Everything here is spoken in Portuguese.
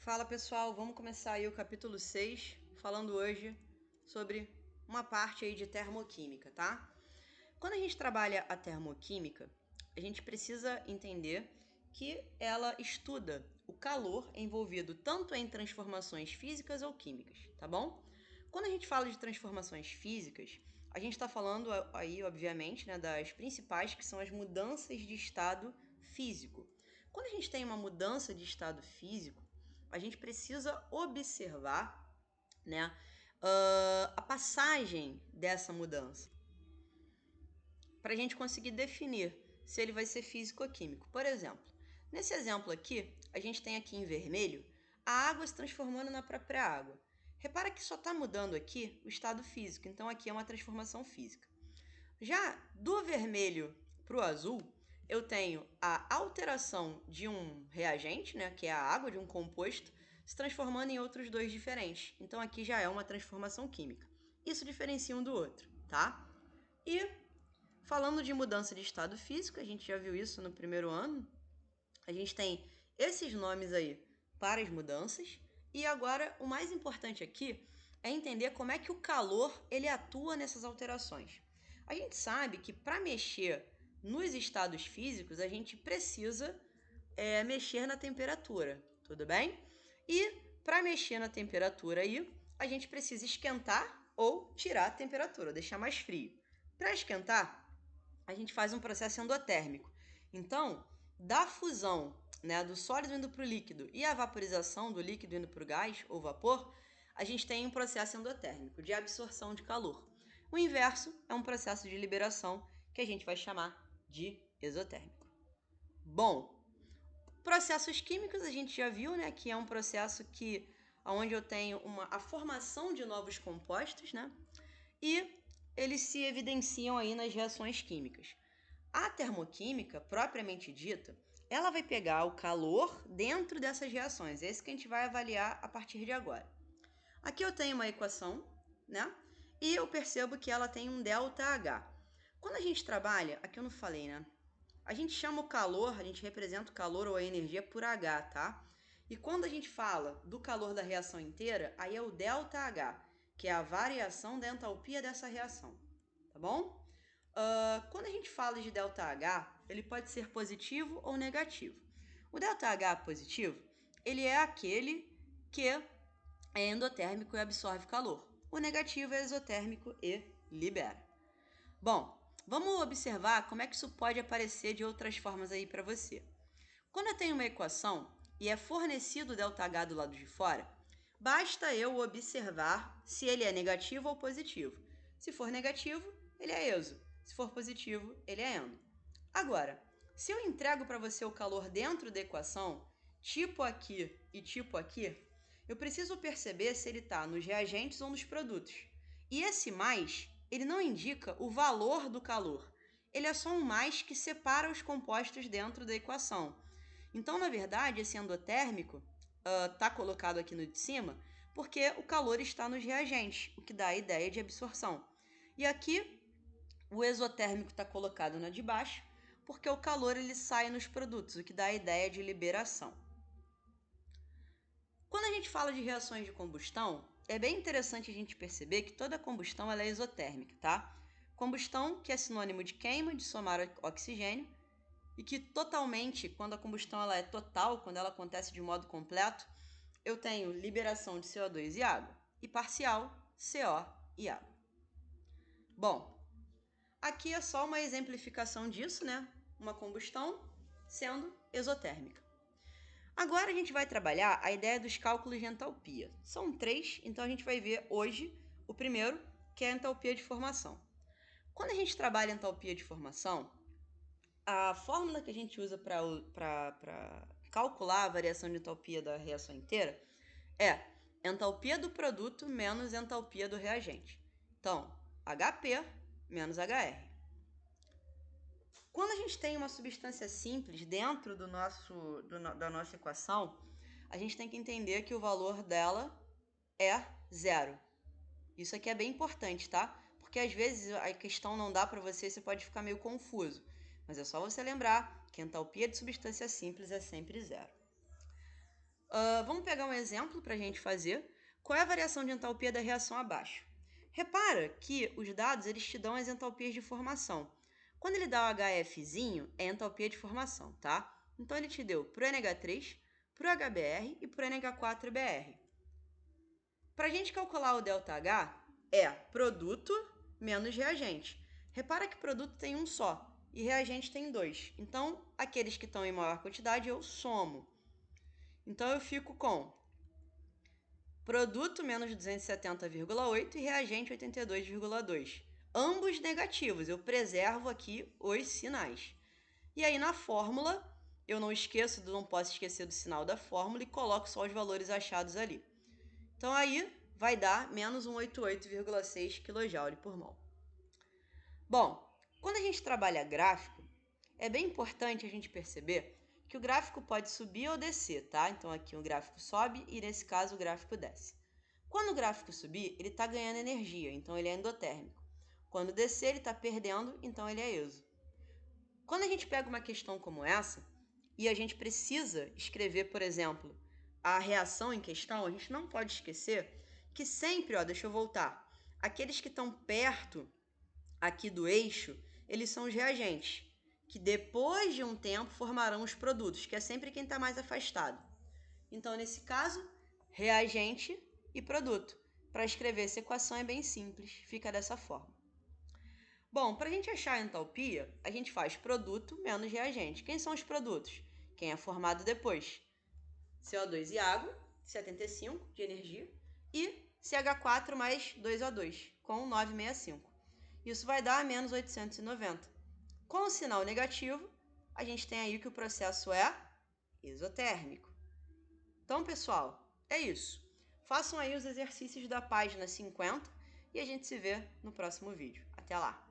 Fala pessoal, vamos começar aí o capítulo 6, falando hoje sobre uma parte aí de termoquímica, tá? Quando a gente trabalha a termoquímica, a gente precisa entender que ela estuda o calor envolvido tanto em transformações físicas ou químicas, tá bom? Quando a gente fala de transformações físicas, a gente está falando aí, obviamente, né, das principais, que são as mudanças de estado físico. Quando a gente tem uma mudança de estado físico, a gente precisa observar, né, a passagem dessa mudança para a gente conseguir definir se ele vai ser físico ou químico. Por exemplo, nesse exemplo aqui, a gente tem aqui em vermelho a água se transformando na própria água. Repara que só está mudando aqui o estado físico, então aqui é uma transformação física. Já do vermelho para o azul, eu tenho a alteração de um reagente, né, que é a água, de um composto, se transformando em outros dois diferentes. Então aqui já é uma transformação química. Isso diferencia um do outro, tá? E falando de mudança de estado físico, a gente já viu isso no primeiro ano. A gente tem esses nomes aí para as mudanças. E agora o mais importante aqui é entender como é que o calor ele atua nessas alterações. A gente sabe que para mexer nos estados físicos a gente precisa mexer na temperatura, tudo bem? E para mexer na temperatura aí a gente precisa esquentar ou tirar a temperatura, deixar mais frio. Para esquentar a gente faz um processo endotérmico. Então, da fusão, né, do sólido indo para o líquido e a vaporização do líquido indo para o gás ou vapor, a gente tem um processo endotérmico de absorção de calor. O inverso é um processo de liberação que a gente vai chamar de exotérmico. Bom, processos químicos a gente já viu, né, que é um processo que onde eu tenho a formação de novos compostos, né, e eles se evidenciam aí nas reações químicas. A termoquímica, propriamente dita, ela vai pegar o calor dentro dessas reações. É isso que a gente vai avaliar a partir de agora. Aqui eu tenho uma equação, né? E eu percebo que ela tem um ΔH. Quando a gente trabalha, aqui eu não falei, né? A gente chama o calor, a gente representa o calor ou a energia por H, tá? E quando a gente fala do calor da reação inteira, aí é o ΔH, que é a variação da entalpia dessa reação, tá bom? Quando a gente fala de ΔH, ele pode ser positivo ou negativo. O ΔH positivo, ele é aquele que é endotérmico e absorve calor. O negativo é exotérmico e libera. Bom, vamos observar como é que isso pode aparecer de outras formas aí para você. Quando eu tenho uma equação e é fornecido o ΔH do lado de fora, basta eu observar se ele é negativo ou positivo. Se for negativo, ele é exo. Se for positivo, ele é endo. Agora, se eu entrego para você o calor dentro da equação, tipo aqui e tipo aqui, eu preciso perceber se ele está nos reagentes ou nos produtos. E esse mais, ele não indica o valor do calor. Ele é só um mais que separa os compostos dentro da equação. Então, na verdade, esse endotérmico está colocado aqui no de cima porque o calor está nos reagentes, o que dá a ideia de absorção. E aqui, o exotérmico está colocado na de baixo porque o calor ele sai nos produtos, o que dá a ideia de liberação. Quando a gente fala de reações de combustão, é bem interessante a gente perceber que toda combustão ela é exotérmica, tá? Combustão, que é sinônimo de queima, de somar oxigênio, e que totalmente, quando a combustão ela é total, quando ela acontece de modo completo, eu tenho liberação de CO2 e água, e parcial, CO e água. Bom, aqui é só uma exemplificação disso, né? Uma combustão sendo exotérmica. Agora a gente vai trabalhar a ideia dos cálculos de entalpia. São 3, então a gente vai ver hoje o primeiro, que é a entalpia de formação. Quando a gente trabalha a entalpia de formação, a fórmula que a gente usa para calcular a variação de entalpia da reação inteira é entalpia do produto menos entalpia do reagente. Então, HP menos HR. Quando a gente tem uma substância simples dentro da nossa equação, a gente tem que entender que o valor dela é zero. Isso aqui é bem importante, tá? Porque às vezes a questão não dá para você, você pode ficar meio confuso. Mas é só você lembrar que a entalpia de substância simples é sempre zero. Vamos pegar um exemplo para a gente fazer. Qual é a variação de entalpia da reação abaixo? Repara que os dados eles te dão as entalpias de formação. Quando ele dá o HFzinho, é entalpia de formação, tá? Então ele te deu para o NH3, para o HBr e para o NH4Br. Para a gente calcular o ΔH, é produto menos reagente. Repara que produto tem um só e reagente tem dois. Então, aqueles que estão em maior quantidade eu somo. Então, eu fico com produto menos 270,8 e reagente 82,2. Ambos negativos, eu preservo aqui os sinais. E aí, na fórmula, eu não posso esquecer do sinal da fórmula e coloco só os valores achados ali. Então, aí vai dar menos 188,6 kJ por mol. Bom, quando a gente trabalha gráfico, é bem importante a gente perceber que o gráfico pode subir ou descer, tá? Então, aqui o gráfico sobe e, nesse caso, o gráfico desce. Quando o gráfico subir, ele está ganhando energia, então ele é endotérmico. Quando descer, ele está perdendo, então ele é exo. Quando a gente pega uma questão como essa, e a gente precisa escrever, por exemplo, a reação em questão, a gente não pode esquecer que sempre, deixa eu voltar, aqueles que estão perto aqui do eixo, eles são os reagentes, que depois de um tempo formarão os produtos, que é sempre quem está mais afastado. Então, nesse caso, reagente e produto. Para escrever essa equação é bem simples, fica dessa forma. Bom, para a gente achar a entalpia, a gente faz produto menos reagente. Quem são os produtos? Quem é formado depois? CO2 e água, 75 de energia, e CH4 mais 2O2, com 965. Isso vai dar menos 890. Com o sinal negativo, a gente tem aí que o processo é exotérmico. Então, pessoal, é isso. Façam aí os exercícios da página 50 e a gente se vê no próximo vídeo. Até lá!